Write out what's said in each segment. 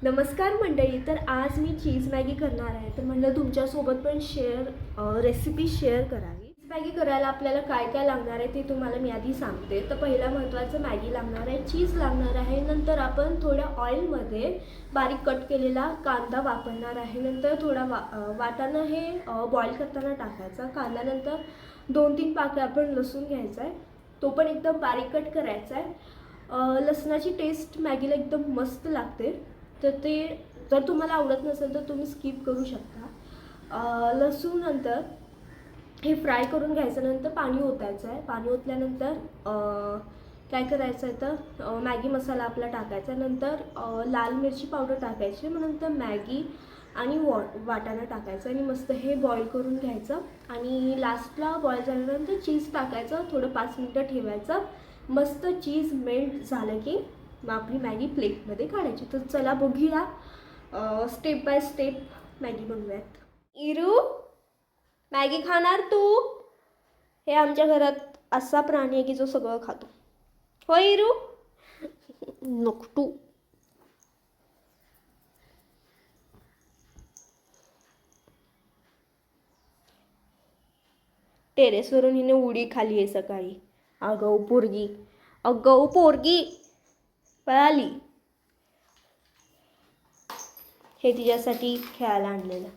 नमस्कार मंडळी. तर आज मी चीज मॅगी करणार आहे. तर म्हणलं तुमच्यासोबत पण रेसिपी शेअर करावी. चीज मॅगी करायला आपल्याला काय काय लागणार आहे ते तुम्हाला मी आधी सांगते. तर पहिला महत्त्वाचं मॅगी लागणार आहे, चीज लागणार आहे. नंतर आपण थोड्या ऑइलमध्ये बारीक कट केलेला कांदा वापरणार आहे. नंतर थोडा वाटाणा हे बॉईल करताना टाकायचा. कांद्यानंतर 2-3 पाकळ्या आपण लसूण घ्यायचा आहे, तो पण एकदम बारीक कट करायचा आहे. लसणाची टेस्ट मॅगीला एकदम मस्त लागते. तर ते जर तुम्हाला आवडत नसेल तर तुम्ही स्किप करू शकता. लसूण नंतर हे फ्राय करून घ्यायचं. नंतर पाणी ओतायचं आहे. पाणी ओतल्यानंतर काय करायचं आहे तर मॅगी मसाला आपला टाकायचा. नंतर लाल मिरची पावडर टाकायची. मग नंतर मॅगी आणि वाटाणा टाकायचं आणि मस्त हे बॉईल करून घ्यायचं. आणि लास्टला बॉईल झाल्यानंतर चीज टाकायचं. थोडं 5 मिनटं ठेवायचं. मस्त चीज मेल्ट झालं की मग आपली मॅगी प्लेटमध्ये काढायची. तर चला बघूया स्टेप बाय स्टेप मॅगी बनवूयात. इरू, मॅगी खाणार तू? हे आमच्या घरात असा प्राणी आहे की जो सगळं खातो. हो इरू? नको तू. टेरेसवरून हिने उडी खाली आहे सकाळी. अगौ पोरगी, अगौ पोरगी पळाली. हे तिच्यासाठी खेळायला आणलेलं.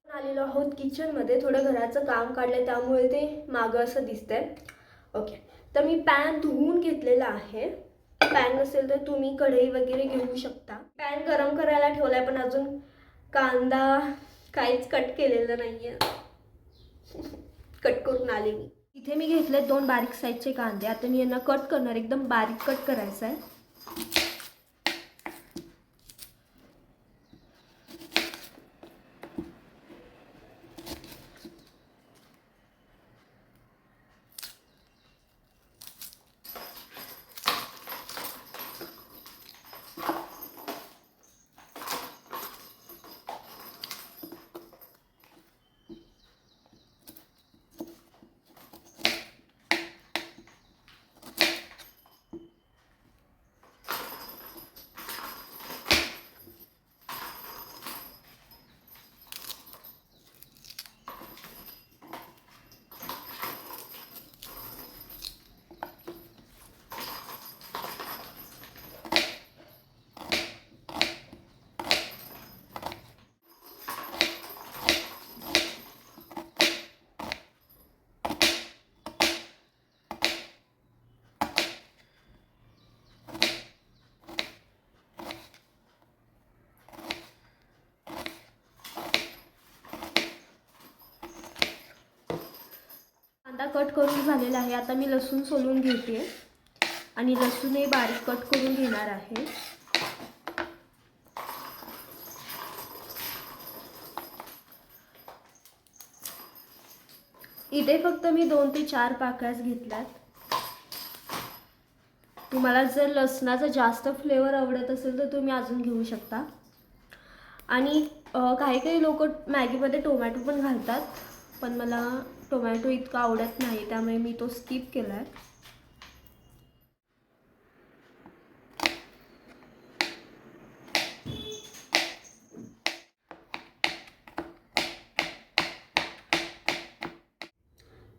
आलेलो आहोत किचनमध्ये. थोडं घराचं काम काढलं त्यामुळे ते मागं असं दिसतंय. ओके, तर मी पॅन धुवून घेतलेला आहे. पॅन नसेल तर तुम्ही कढई वगैरे घेऊ शकता. पॅन गरम करायला ठेवलाय पण अजून कांदा काहीच कट केलेलं नाहीये. कट करून आले मी. इथे मी घेतले 2 बारीक साईजचे कांदे. आता मी यांना कट करणार. एकदम बारीक कट करायचा आहे. कांदा कट करून झालेला आहे. आता मी लसूण सोलून घेते आणि लसूण हे बारीक कट करून घेणार आहे. इथे फक्त मी 2 ते 4 पाकळ्याच घेतल्यात. तुम्हाला जर लसणाचा जास्त फ्लेवर आवडत असेल तर तुम्ही अजून घेऊ शकता. आणि काही काही लोक मॅगीमध्ये टोमॅटो पण घालतात, पण मला टोमॅटो इतका आवडत नाही त्यामुळे मी तो स्किप केला आहे.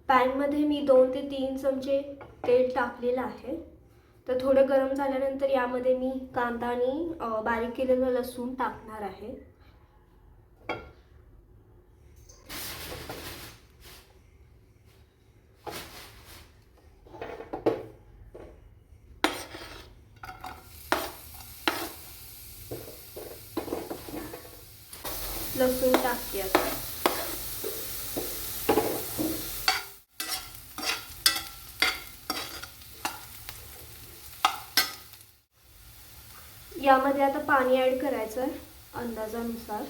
पॅनमध्ये मी 2 ते 3 चमचे तेल टाकलेलं आहे. तर थोडं गरम झाल्यानंतर यामध्ये मी कांदा आणि बारीक केलेलं लसूण टाकणार आहे. लसूण टाकते आता. यामध्ये आता पाणी ॲड करायचं आहे अंदाजानुसार.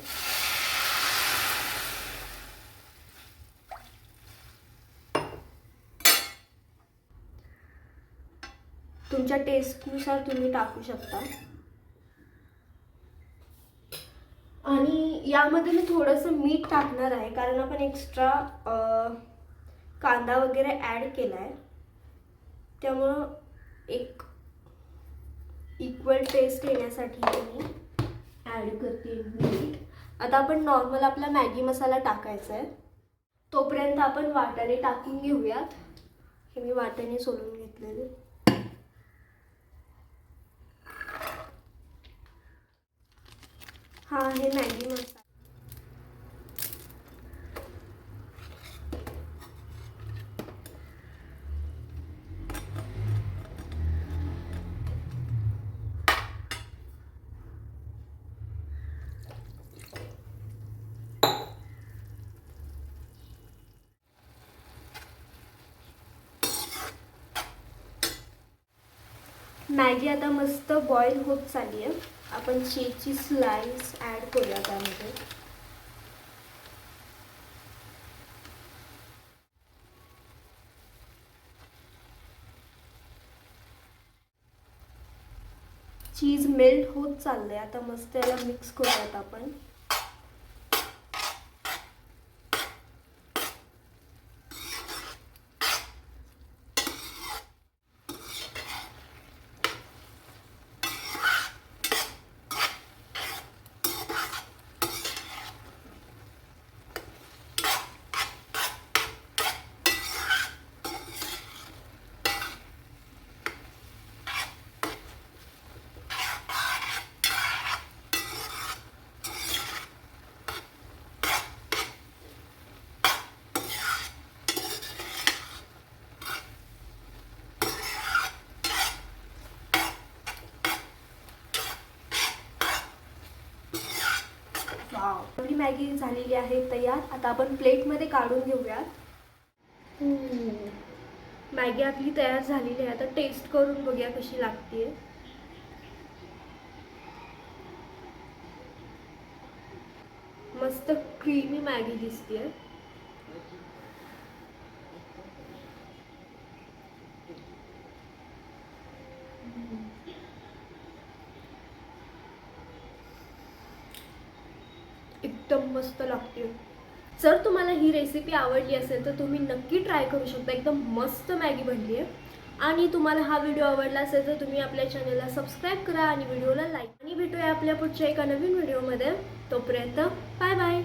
तुमच्या टेस्टनुसार तुम्ही टाकू शकता. आणि यामध्ये मी थोडंसं मीठ टाकणार आहे कारण आपण एक्स्ट्रा कांदा वगैरे ॲड केला आहे, त्यामुळं एक इक्वल टेस्ट येण्यासाठी मी ॲड करते मीठ. आता आपण नॉर्मल आपला मॅगी मसाला टाकायचा आहे. तोपर्यंत आपण वाटाणे टाकून घेऊयात. हे मी वाटाणे सोलून घेतलेले. हा आहे मॅगी मसाला. मॅगी आता मस्त बॉईल होत चालली आहे. आपण चीजची स्लाइस ॲड करूया त्यामध्ये. चीज मेल्ट होत चाललंय. आता मस्त याला मिक्स करूयात आपण. आपली मॅगी झालेली आहे तयार. आता आपण प्लेटमध्ये काढून घेऊयात. मॅगी आपली तयार झालेली आहे. आता टेस्ट करून बघूया कशी लागते. मस्त क्रीमी मॅगी दिसते. एकदम मस्त लागते. जर तुम्हाला ही रेसिपी आवडली असेल तर तुम्ही नक्की ट्राय करू शकता. एकदम मस्त मॅगी बनली आहे. आणि तुम्हाला हा व्हिडिओ आवडला असेल तर तुम्ही आपल्या चॅनलला सबस्क्राईब करा आणि व्हिडिओला लाईक. आणि भेटूया आपल्या पुढच्या एका नवीन व्हिडिओमध्ये. तोपर्यंत बाय बाय.